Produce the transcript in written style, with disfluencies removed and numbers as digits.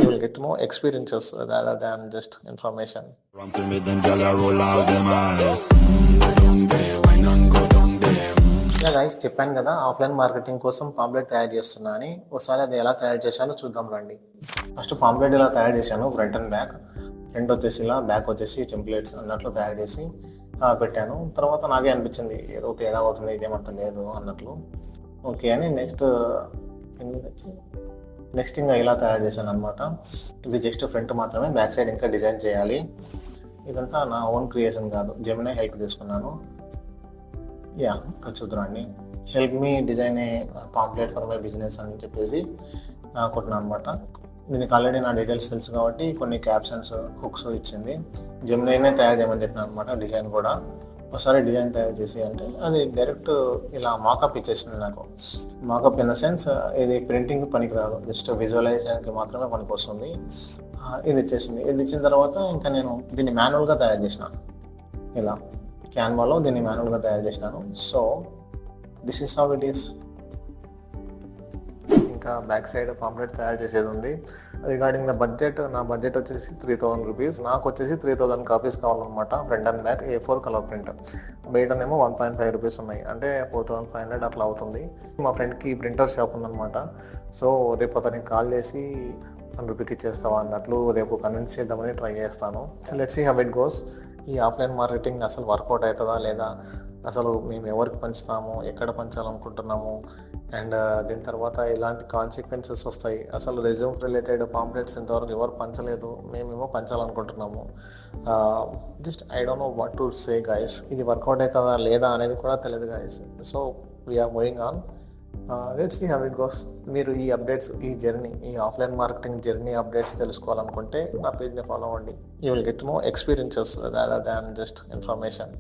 You will get more experiences rather than just information. Run to me, them gyal a roll out them eyes. Go down there, wine and go down there. Yeah guys, చెప్పాను కదా offline marketing కోసం pamphlet తయారు చేస్తున్నా అని. ఒకసారి అది ఎలా తయారు చేశానో చూద్దాం రండి. ఫస్ట్ పాంప్లెట్ ఇలా తయారు చేశాను, ఫ్రంట్ అండ్ బ్యాక్. ఫ్రంట్ వచ్చేసి ఇలా, బ్యాక్ వచ్చేసి టెంప్లెట్స్ అన్నట్లు తయారు చేసి పెట్టాను. తర్వాత నాకే అనిపించింది ఏదో తేడా అవుతుంది, ఇదేమంత లేదు అన్నట్లు. ఓకే అని నెక్స్ట్ ఇంకా ఇలా తయారు చేశాను అనమాట. ఇది జస్ట్ ఫ్రంట్ మాత్రమే, బ్యాక్ సైడ్ ఇంకా డిజైన్ చేయాలి. ఇదంతా నా ఓన్ క్రియేషన్ కాదు, జెమినీ హెల్ప్ తీసుకున్నాను. యా, ఇక్కడ చూద్దామండి. Help me design a pamphlet for my business అని చెప్పేసి కొట్టినా అనమాట. దీనికి ఆల్రెడీ నా డీటెయిల్స్ తెలుసు కాబట్టి కొన్ని క్యాప్షన్స్, హుక్స్ ఇచ్చింది. జెమినీనే తయారు చేయమని చెప్పిన అనమాట. డిజైన్ కూడా ఒకసారి డిజైన్ తయారు చేసి అంటే అది డైరెక్ట్ ఇలా మాకప్ ఇచ్చేసింది నాకు. మాకప్ ఇన్ ద సెన్స్ ఇది ప్రింటింగ్ పనికి రాదు, జస్ట్ విజువలైజేషన్కి మాత్రమే పనికి వస్తుంది. ఇది ఇచ్చేసింది. ఇది ఇచ్చిన తర్వాత ఇంకా నేను దీన్ని మాన్యువల్గా తయారు చేసిన. ఇలా క్యాన్వాలో దీన్ని మాన్యువల్గా తయారు చేసినాను. So this is how it is. ఇంకా బ్యాక్ సైడ్ పాంప్లెట్ తయారు చేసేది ఉంది. రిగార్డింగ్ ద బడ్జెట్, నా బడ్జెట్ వచ్చేసి 3000 రూపీస్. నాకు వచ్చేసి 3000 కాపీస్ కావాలన్నమాట. Front and back A4 colour print. బయటనేమో 1.5 రూపీస్ ఉన్నాయి, అంటే 4500 అట్లా అవుతుంది. మా ఫ్రెండ్కి ప్రింటర్ షాప్ ఉందన్నమాట. సో రేపు అతనికి కాల్ చేసి 1 రూపీకి ఇచ్చేస్తావా అన్నట్లు రేపు కన్విన్స్ చేద్దామని ట్రై చేస్తాను. Let's see how it goes. ఈ ఆఫ్లైన్ మార్కెటింగ్ అసలు వర్కౌట్ అవుతుందా లేదా, అసలు మేము ఎవరికి పంచుతాము, ఎక్కడ పంచాలనుకుంటున్నాము, అండ్ దీని తర్వాత ఎలాంటి కాన్సిక్వెన్సెస్ వస్తాయి. అసలు రెజ్యూమ్ రిలేటెడ్ పాంప్లెట్స్ ఇంతవరకు ఎవరు పంచలేదు, మేమేమో పంచాలనుకుంటున్నాము. Just I don't know what to say guys. ఇది వర్కౌట్ అవుతుందా లేదా అనేది కూడా తెలియదు guys. So we're moving on. Let's see how it goes. మీరు ఈ అప్డేట్స్, ఈ జర్నీ, ఈ ఆఫ్లైన్ మార్కెటింగ్ జర్నీ అప్డేట్స్ తెలుసుకోవాలనుకుంటే నా పేజ్ని ఫాలో అవ్వండి. You will get more experiences rather than just information.